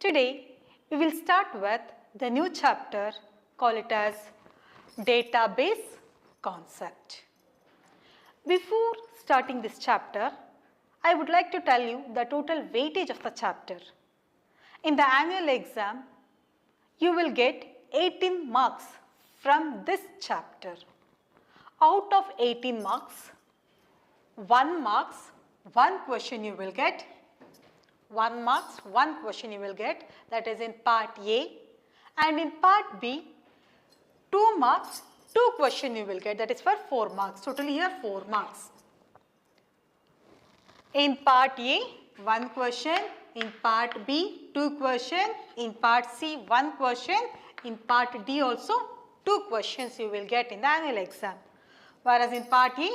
Today we will start with the new chapter, call it as database concept. Before starting this chapter, I would like to tell you the total weightage of the chapter. In the annual exam, you will get 18 marks from this chapter. Out of 18 marks, 1 question you will get. 1 marks, 1 question you will get, that is in part A, and in part B, 2 marks, 2 question you will get, that is for 4 marks. Totally here 4 marks. In part A, 1 question, in part B, 2 question, in part C, 1 question, in part D also 2 questions you will get in the annual exam. Whereas in part A,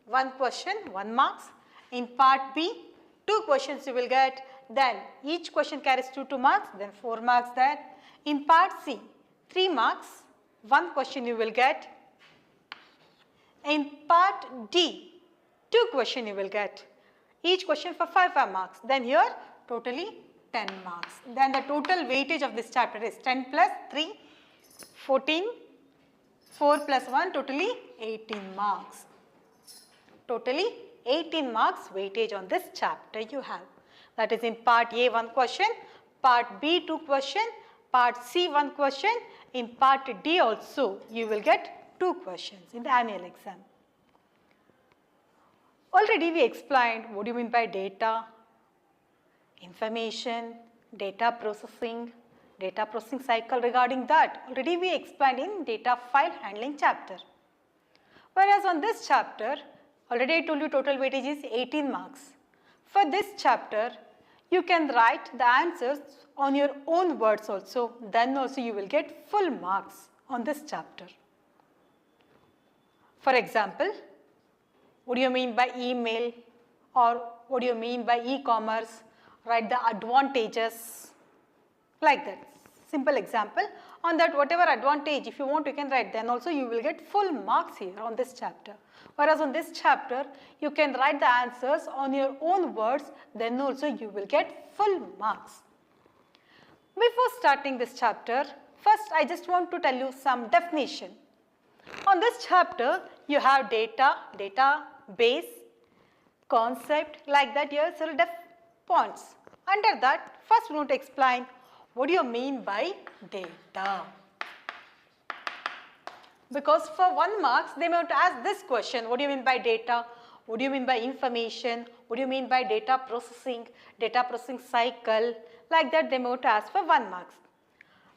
1 question, 1 marks, in part B, 2 questions you will get, then each question carries 2 marks, then 4 marks there. In part C, 3 marks, 1 question you will get. In part D, 2 question you will get. Each question for 5 marks. Then here totally 10 marks. Then the total weightage of this chapter is 10 plus 3, 14, 4 plus 1, totally 18 marks. Totally 18 marks weightage on this chapter you have. That is in part A 1 question, part B 2 question, part C 1 question, in part D also you will get 2 questions in the annual exam. Already we explained what do you mean by data, information, data processing cycle. Regarding that already we explained in data file handling chapter. Whereas on this chapter, already I told you total weightage is 18 marks. For this chapter, you can write the answers on your own words also, then also you will get full marks on this chapter. For example, what do you mean by email, or what do you mean by e-commerce? Write the advantages like that. Simple example. On that whatever advantage if you want you can write, then also you will get full marks here on this chapter. Whereas on this chapter you can write the answers on your own words, then also you will get full marks. Before starting this chapter, first I just want to tell you some definition. On this chapter you have data, database, concept, like that here several points. Under that first we want to explain what do you mean by data. Because for 1 marks they may want to ask this question, what do you mean by data, what do you mean by information, what do you mean by data processing cycle, like that they may want to ask for 1 marks.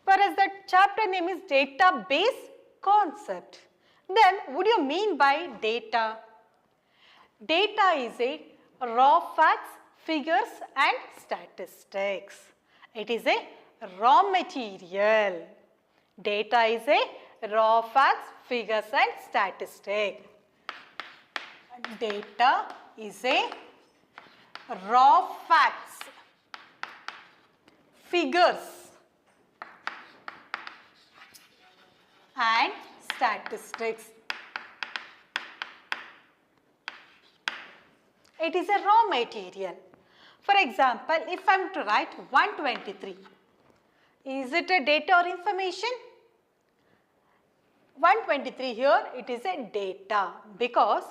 Whereas the chapter name is database concept. Then what do you mean by data? Data is a raw facts, figures and statistics. It is a raw material. Data is a raw facts, figures and statistics. Data is a raw facts, figures and statistics. It is a raw material. For example, if I am to write 123, is it a data or information? 123 here it is a data because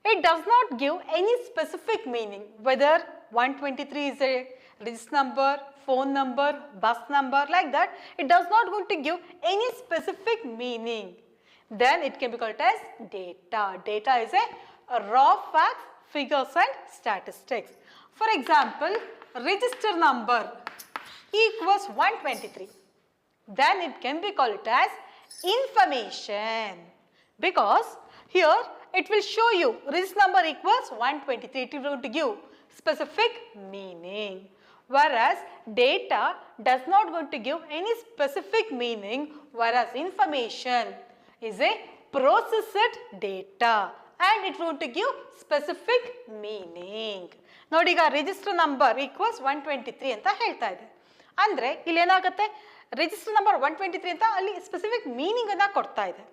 it does not give any specific meaning whether 123 is a register number, phone number, bus number, like that. It does not going to give any specific meaning. Then it can be called as data. Data is a raw facts, figures and statistics. For example, register number equals 123. Then it can be called as information because here it will show you register number equals 123. It is going to give specific meaning. Whereas data does not going to give any specific meaning, whereas information is a processed data and it going to give specific meaning. ನೋಡಿ ಈಗ register number equals 123 ಅಂತ ಹೇಳ್ತಾ ಇದೆ. ಅಂದರೆ ಇಲ್ಲಿ ಏನಾಗುತ್ತೆ, register number 123 ಅಂತ ಅಲ್ಲಿ ಸ್ಪೆಸಿಫಿಕ್ ಮೀನಿಂಗ್ ಅನ್ನ ಕೊಡ್ತಾ ಇದೆ.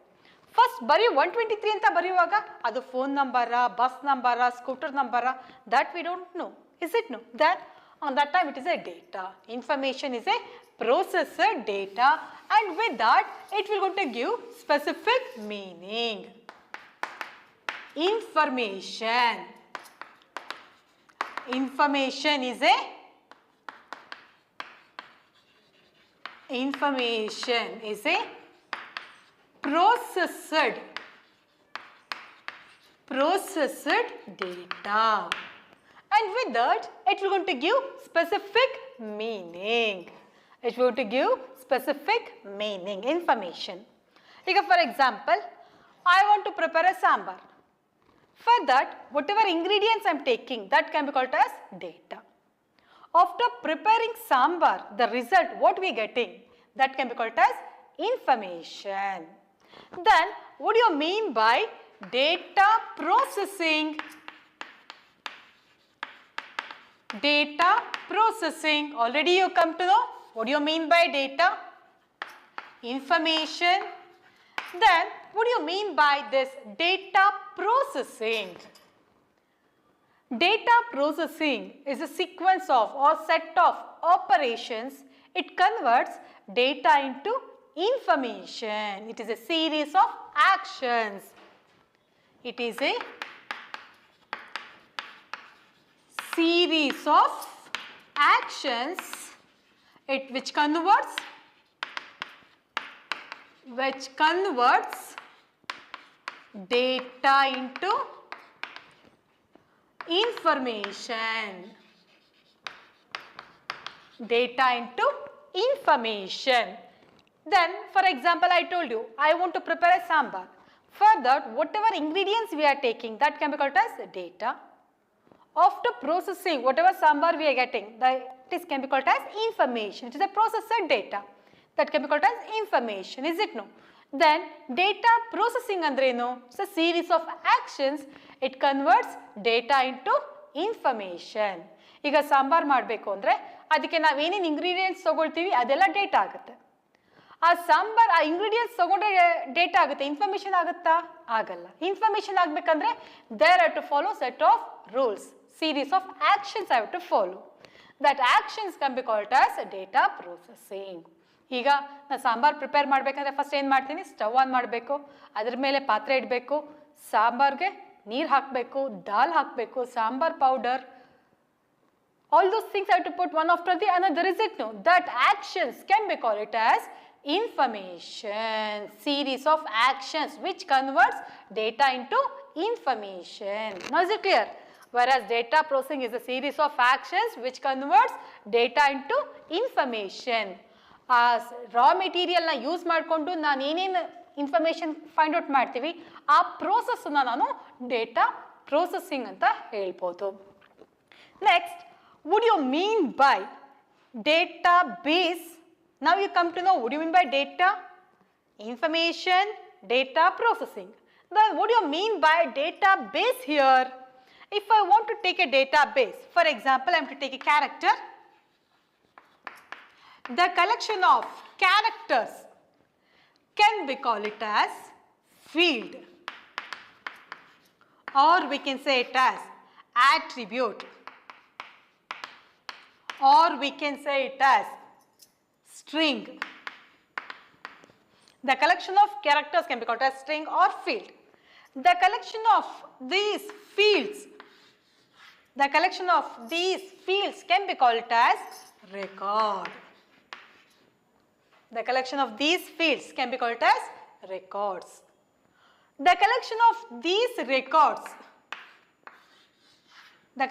ಫಸ್ಟ್ ಬರೀ 123 ಅಂತ ಬರೆಯುವಾಗ ಅದು ಫೋನ್ ನಂಬರಾ, ಬಸ್ ನಂಬರಾ, ಸ್ಕೂಟರ್ ನಂಬರಾ, that we don't know. Is it no? That On that time it is a data. Information is a processor data, and with that it will going to give specific meaning. Information. Information is a processed data, and with that it will going to give specific meaning. It will going to give specific meaning, information. Like for example, I want to prepare a sambar. For that, whatever ingredients I am taking, that can be called as data. After preparing sambar, the result what we are getting, that can be called as information. Then, what do you mean by data processing? Data processing. Already you come to know what do you mean by data? Information. Then, what do you mean by this data processing? Data processing is a sequence of or set of operations. It converts data into information. It is a series of actions. It is a series of actions which converts data into information. Data into information. Then, for example, I told you, I want to prepare a sambar. For that, whatever ingredients we are taking, that can be called as data. After processing, whatever sambar we are getting, this can be called as information. It is a processed data. That can be called as information, is it no? Then, data processing andreno, it's a series of actions. It converts data into information. ಈಗ ಸಾಂಬಾರ್ ಮಾಡಬೇಕು ಅಂದರೆ ಅದಕ್ಕೆ ನಾವು ಏನೇನು ingredients ತಗೊಳ್ತೀವಿ ಅದೆಲ್ಲ data ಆಗುತ್ತೆ. ಆ ಸಾಂಬಾರ್ ಆ ಇಂಗ್ರೀಡಿಯೆಂಟ್ಸ್ ತಗೊಂಡ್ರೆ ಡೇಟಾ ಆಗುತ್ತೆ, ಇನ್ಫಾರ್ಮೇಷನ್ ಆಗುತ್ತಾ? ಆಗಲ್ಲ. ಇನ್ಫಾರ್ಮೇಷನ್ ಆಗಬೇಕಂದ್ರೆ there have to follow set of rules, series of actions I have to follow. That actions can be called as data processing. ಈಗ ನಾನು ಸಾಂಬಾರ್ ಪ್ರಿಪೇರ್ ಮಾಡಬೇಕಂದ್ರೆ ಫಸ್ಟ್ ಏನು ಮಾಡ್ತೀನಿ, ಸ್ಟವ್ ಆನ್ ಮಾಡಬೇಕು, ಅದ್ರ ಮೇಲೆ ಪಾತ್ರೆ ಇಡಬೇಕು, ಸಾಂಬಾರ್ಗೆ ನೀರು ಹಾಕಬೇಕು, ದಾಲ್ ಹಾಕಬೇಕು, sambar powder, all those things I have to put one after the another, is it no? That actions can be called it as information, series of actions which converts data into information. Now is it clear? Whereas data processing is a series of actions which converts data into information. Raw material na use ಮಾಡಿಕೊಂಡು ನಾನು ಏನೇನು information find out ಮಾಡ್ತೀವಿ ಆ ಪ್ರೋಸೆಸ್ನ ನಾನು data processing ಅಂತ ಹೇಳ್ಬೋದು. Next, what do you mean by database? Now you come to know what do you mean by data, information, data processing. Then what do you mean by database here? If I want to take a database, for example, I am to take a character. The collection of characters can be called it as field, or we can say it as attribute, or we can say it as string. The collection of characters can be called as string or field. The collection of these fields can be called as record. The collection of these fields can be called as records. The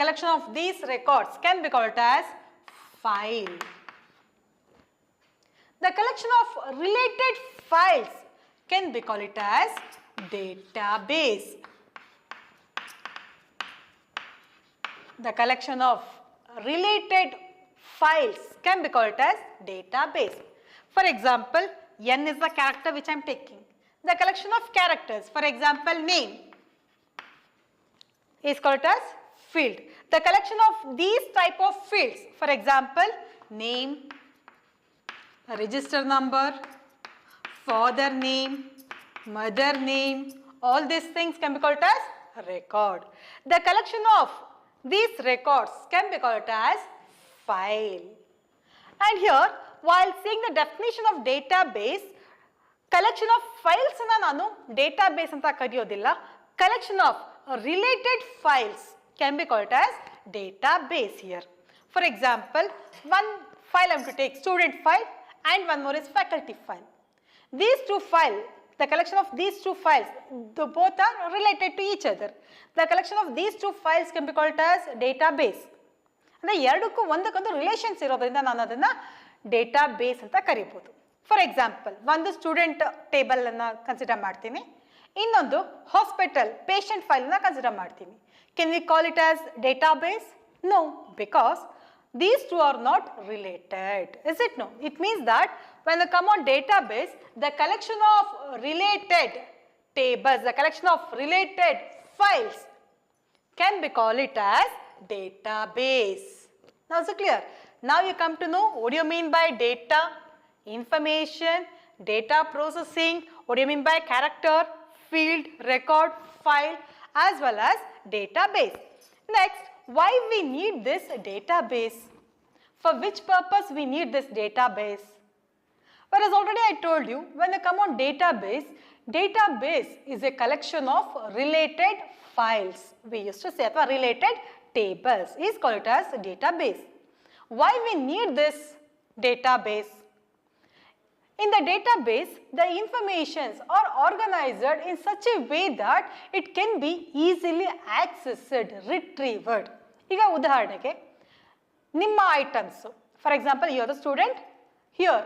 collection of these records can be called as file. The collection of related files can be called it as database. The collection of related files can be called as database. For example, N is the character which I am taking. The collection of characters, for example, name, is called as field. The collection of these type of fields, for example, name, register number, father name, mother name, all these things can be called as record. The collection of these records can be called as file. And here, while seeing the definition of database, collection of files na nanu database anta kariyodilla. Collection of related files can be called as database here. For example, one file I am to take student file and one more is faculty file. These two files, the collection of these two files, both are related to each other. The collection of these two files can be called as database. ಅಂದರೆ ಎರಡಕ್ಕೂ ಒಂದಕ್ಕೊಂದು relations ಇರೋದ್ರಿಂದ ನಾನು ಅದನ್ನು data base ಅಂತ ಕರಿಬೋದು. For example, ಒಂದು student ಟೇಬಲನ್ನು ಕನ್ಸಿಡರ್ ಮಾಡ್ತೀನಿ, ಇನ್ನೊಂದು ಹಾಸ್ಪಿಟಲ್ ಪೇಷಂಟ್ ಫೈಲನ್ನು ಕನ್ಸಿಡರ್ ಮಾಡ್ತೀನಿ. Can we call it as database? No, because these two are not related. Is it no? It means that when they come on database, the collection of related tables, the collection of related files can be called it as database. Now is it clear? Now you come to know what do you mean by data, information, data processing, what do you mean by character, field, record, file, as well as database. Next, why we need this database? For which purpose we need this database? Whereas already I told you, when you come on database, database is a collection of related files. We used to say that related tables is called it as database. Why we need this database? In the database, the informations are organized in such a way that it can be easily accessed, retrieved. ಈಗ ಉದಾಹರಣೆಗೆ ನಿಮ್ಮ items, for example you are the student here.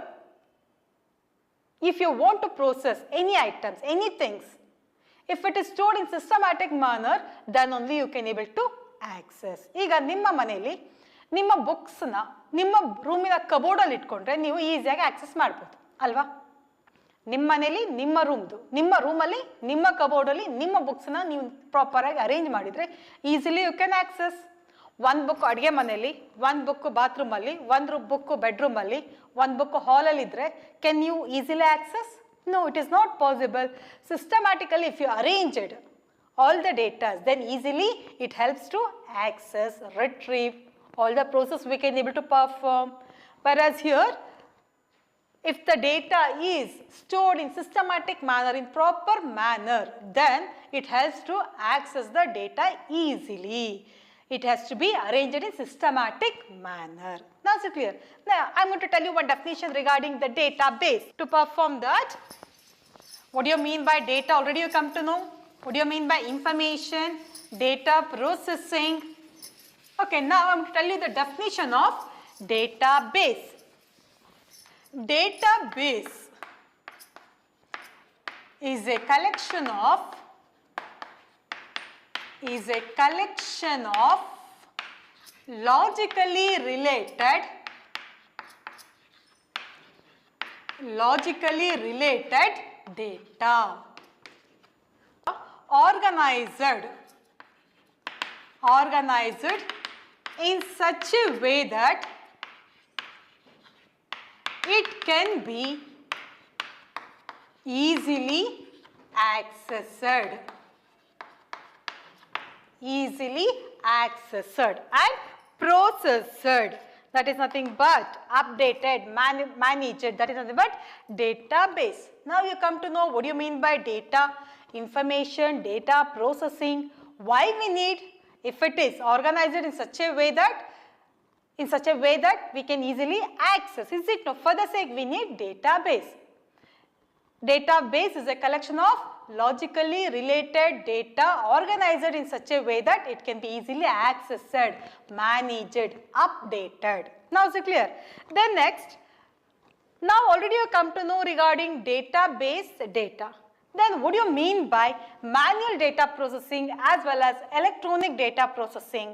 If you want to process any items, any things, if it is stored in systematic manner, then only you can able to access. ಈಗ ನಿಮ್ಮ ಮನೆಯಲ್ಲಿ ನಿಮ್ಮ ಬುಕ್ಸ್ನ ನಿಮ್ಮ ರೂಮಿನ ಕಬೋರ್ಡಲ್ಲಿ ಇಟ್ಕೊಂಡ್ರೆ ನೀವು ಈಸಿಯಾಗಿ access ಮಾಡ್ಬೋದು ಅಲ್ವಾ? ನಿಮ್ಮ ಮನೇಲಿ ನಿಮ್ಮ ರೂಮಲ್ಲಿ ನಿಮ್ಮ ಕಬೋರ್ಡಲ್ಲಿ ನಿಮ್ಮ ಬುಕ್ಸ್ನ ನೀವು ಪ್ರಾಪರಾಗಿ ಅರೇಂಜ್ ಮಾಡಿದರೆ ಈಸಿಲಿ ಯು ಕ್ಯಾನ್ ಆಕ್ಸೆಸ್. ಒಂದು ಬುಕ್ ಅಡುಗೆ ಮನೆಯಲ್ಲಿ, ಒಂದು ಬುಕ್ ಬಾತ್ರೂಮಲ್ಲಿ, ಒಂದು ಬುಕ್ ಬೆಡ್ರೂಮಲ್ಲಿ, ಒಂದು ಬುಕ್ ಹಾಲಲ್ಲಿ ಇದ್ದರೆ can you easily access? No, it is not possible. Systematically, if you arranged all the data, then easily it helps to access, retrieve all the process we can able to perform. Whereas here, if the data is stored in systematic manner, in proper manner, then it helps to access the data easily. It has to be arranged in systematic manner. Now is it clear? Now I am going to tell you one definition regarding the database. To perform that, what do you mean by data? Already you come to know. What do you mean by information, data processing? Okay, now I am going to tell you the definition of database. Database is a collection of logically related data organized in such a way that it can be easily accessed and processed. That is nothing but updated, managed. That is nothing but database. Now you come to know what do you mean by data, information, data processing. Why we need? If it is organized in such a way that we can easily access. Is it no? For the sake we need database. Database is a collection of logically related data organized in such a way that it can be easily accessed, managed, updated. Now is it clear? Then next, now already you come to know regarding database data. Then what do you mean by manual data processing as well as electronic data processing?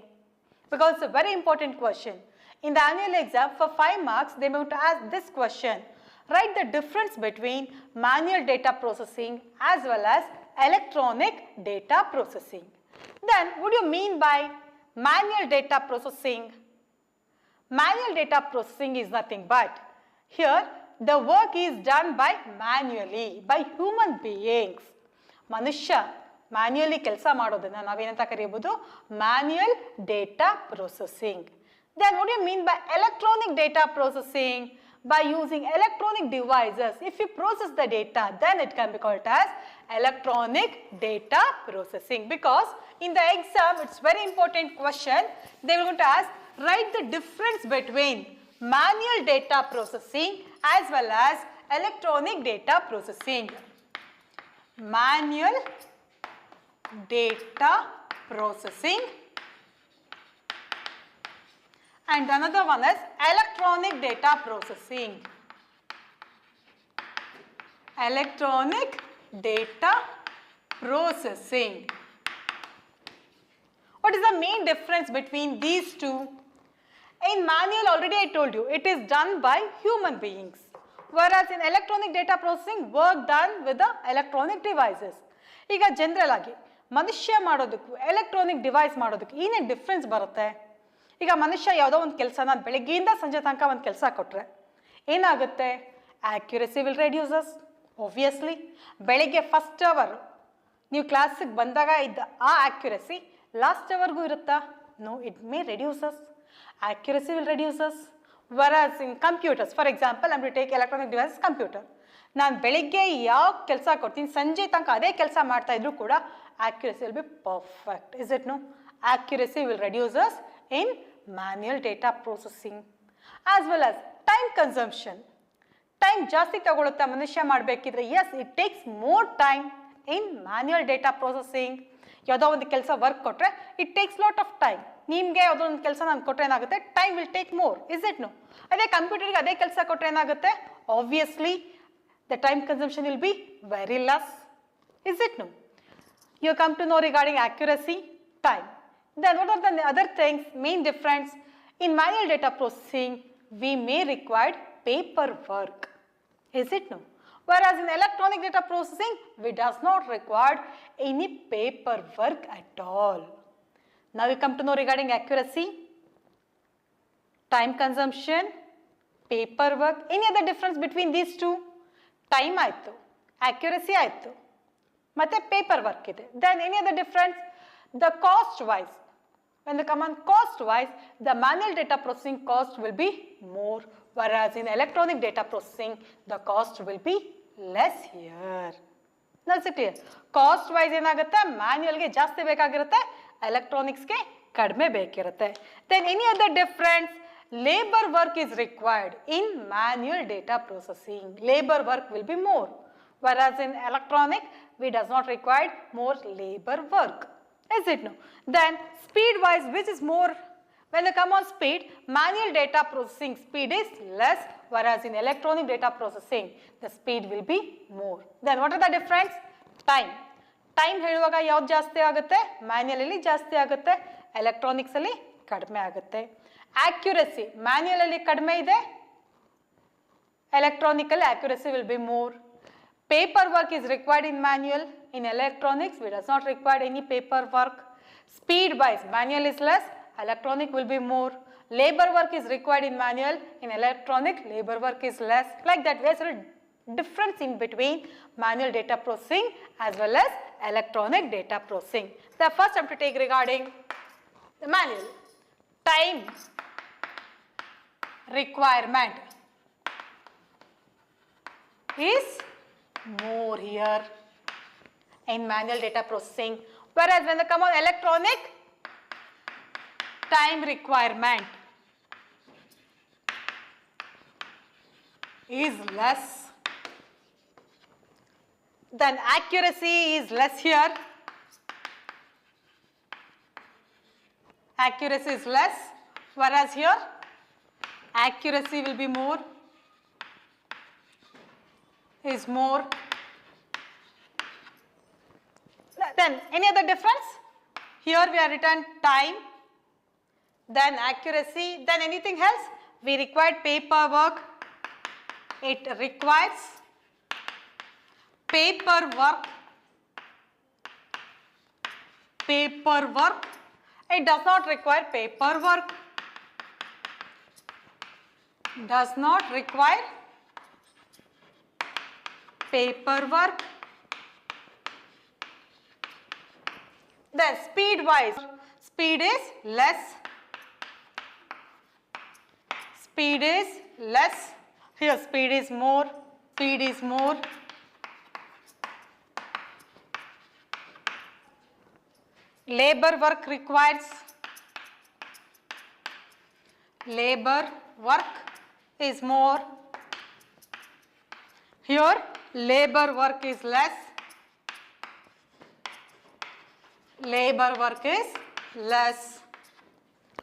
Because it's a very important question. In the annual exam, for 5 marks, they may want to ask this question. Write the difference between manual data processing as well as electronic data processing. Then what do you mean by manual data processing? Manual data processing is nothing but here the work is done by manually, by human beings. ಮನುಷ್ಯ manually ಕೆಲಸ ಮಾಡೋದನ್ನ ನಾವೇನಂತ ಕರೆಯಬಹುದು? Manual data processing. Then what do you mean by electronic data processing? By using electronic devices, if you process the data, then it can be called as electronic data processing. Because in the exam, it's very important question. They will going to ask, write the difference between manual data processing as well as electronic data processing. Manual data processing. And another one is electronic data processing. Electronic data processing. What is the main difference between these two? In manual, already I told you, it is done by human beings. Whereas in electronic data processing, work done with the electronic devices. ಈಗ general ಆಗಿ ಮನುಷ್ಯ ಮಾಡೋದಕ್ಕೂ electronic device ಮಾಡೋದಕ್ಕೂ ಏನೇನು difference ಬರುತ್ತೆ? ಈಗ ಮನುಷ್ಯ ಯಾವುದೋ ಒಂದು ಕೆಲಸನ ಬೆಳಗ್ಗೆಯಿಂದ ಸಂಜೆ ತನಕ ಒಂದು ಕೆಲಸ ಕೊಟ್ಟರೆ ಏನಾಗುತ್ತೆ? Accuracy will reduces obviously. ಬೆಳಗ್ಗೆ ಫಸ್ಟ್ ಅವರ್ ನೀವು ಕ್ಲಾಸಿಗೆ ಬಂದಾಗ ಇದ್ದ ಆ ಆ್ಯಕ್ಯುರಸಿ ಲಾಸ್ಟ್ ಅವರ್ಗೂ ಇರುತ್ತಾ? No, it may reduces. Accuracy will reduces. whereas in computers, for example, I'm going to take electronic devices, computer. ನಾನು ಬೆಳಿಗ್ಗೆ ಯಾವ ಕೆಲಸ ಕೊಡ್ತೀನಿ ಸಂಜೆ ತನಕ ಅದೇ ಕೆಲಸ ಮಾಡ್ತಾ ಇದ್ರು ಕೂಡ accuracy will be perfect. Is it no? Accuracy will reduce us in manual data processing as well as time consumption. Time ಜಾಸ್ತಿ ತಗೊಳುತ್ತೆ ಮನುಷ್ಯ ಮಾಡಬೇಕಿದ್ರೆ. Yes, it takes more time in manual data processing. ಯಾವುದೋ ಒಂದು ಕೆಲಸ ವರ್ಕ್ ಕೊಟ್ಟರೆ it takes lot of time. ನಿಮಗೆ ಯಾವುದೋ ಒಂದು ಕೆಲಸ ನಾನು ಕೊಟ್ಟರೆ ಏನಾಗುತ್ತೆ? Time will take more. Is it no? ಅದೇ ಕಂಪ್ಯೂಟರ್ಗೆ ಅದೇ ಕೆಲಸ ಕೊಟ್ಟರೆ ಏನಾಗುತ್ತೆ? Obviously the time consumption will be very less. Is it no? You come to know regarding accuracy, time. Then what are the other things, main difference? In manual data processing, we may require paperwork. Is it no? Whereas in electronic data processing, we does not require any paperwork at all. Now we come to know regarding accuracy, time consumption, paperwork. Any other difference between these two? Time ಆಯಿತು, accuracy ಆಯಿತು, ಮತ್ತು paperwork ಇದೆ. Then any other difference? The cost wise. When they come on cost wise, the manual data processing cost will be more, whereas in electronic data processing, the cost will be less here. Now is it clear? Cost wise ಏನಾಗುತ್ತೆ? ಮ್ಯಾನ್ಯುಯಲ್ಗೆ ಜಾಸ್ತಿ ಬೇಕಾಗಿರುತ್ತೆ, ಎಲೆಕ್ಟ್ರಾನಿಕ್ಸ್ಗೆ ಕಡಿಮೆ ಬೇಕಿರುತ್ತೆ. Then any other difference? Labor work is required in manual data processing. Labor work will be more, whereas in electronic, we does not require more labor work. Is it no? Then speed wise, which is more? When they come on speed, manual data processing speed is less, whereas in electronic data processing, the speed will be more. Then what are the difference? Time. Time ಹೇಳುವಾಗ ಯಾವ್ದು ಜಾಸ್ತಿ ಆಗುತ್ತೆ? Manual ಅಲ್ಲಿ ಜಾಸ್ತಿ ಆಗುತ್ತೆ, electronics ಅಲ್ಲಿ ಕಡಿಮೆ ಆಗುತ್ತೆ. Accuracy, manual ಅಲ್ಲಿ ಕಡಿಮೆ ಇದೆ, electronical accuracy will be more. Paperwork is required in manual, in electronics we does not require any paperwork. Speed wise, manual is less, electronic will be more. Labor work is required in manual, in electronic labor work is less. Like that, there is a difference in between manual data processing as well as electronic data processing. The first I have to take regarding the manual. Time requirement is more here in manual data processing, whereas when they come on electronic, time requirement is less. Then accuracy is less here. Accuracy is less, whereas here accuracy will be more, is more. Then any other difference? Here we are written time, then accuracy, then anything else? We required paperwork. It requires paperwork. Paperwork. It does not require paperwork. Does not require paperwork. Then speed wise, speed is less, speed is less. Here speed is more, speed is more. Labor work requires, labor work is more. Here labor work is less, labor work is less.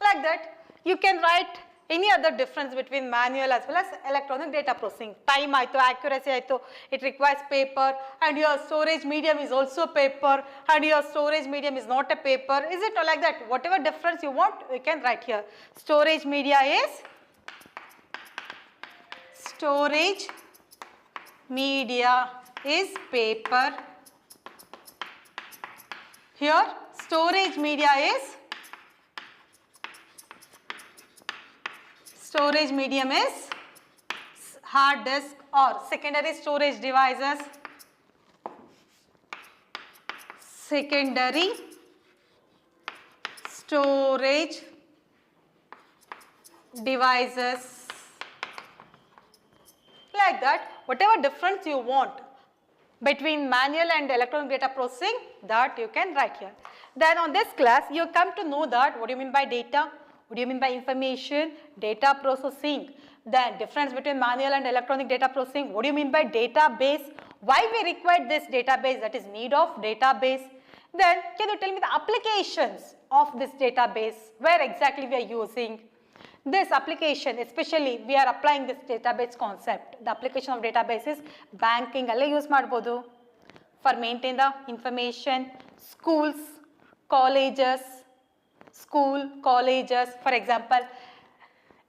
Like that, you can write any other difference between manual as well as electronic data processing. Time aito, accuracy aito, it requires paper, and your storage medium is also paper, and your storage medium is not a paper. Is it like that? Whatever difference you want, you can write here. Storage media is, storage media is paper. Here storage media is, storage medium is hard disk or secondary storage devices. Secondary storage devices. Like that, whatever difference you want between manual and electronic data processing, that you can write here. Then on this class, you come to know that what do you mean by data, what do you mean by information, data processing, then difference between manual and electronic data processing, what do you mean by database, why we require this database, that is need of database. Then can you tell me the applications of this database, where exactly we are using this application, especially we are applying this database concept. The application of database is banking alle use ಮಾಡಬಹುದು for maintain the information, schools, colleges, for example,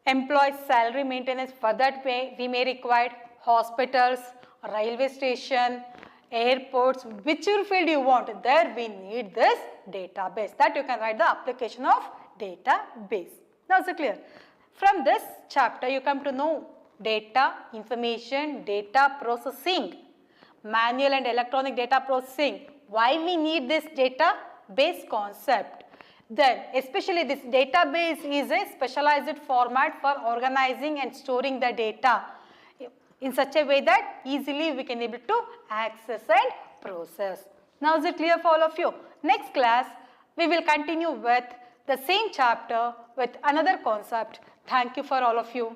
employees salary maintenance, for that way we may require hospitals, railway station, airports, whichever field you want, there we need this database. That you can write the application of database. Now is it clear? From this chapter you come to know data, information, data processing, manual and electronic data processing, why we need this database concept. Then especially this database is a specialized format for organizing and storing the data in such a way that easily we can able to access and process. Now is it clear for all of you? Next class we will continue with the same chapter with another concept. Thank you for all of you.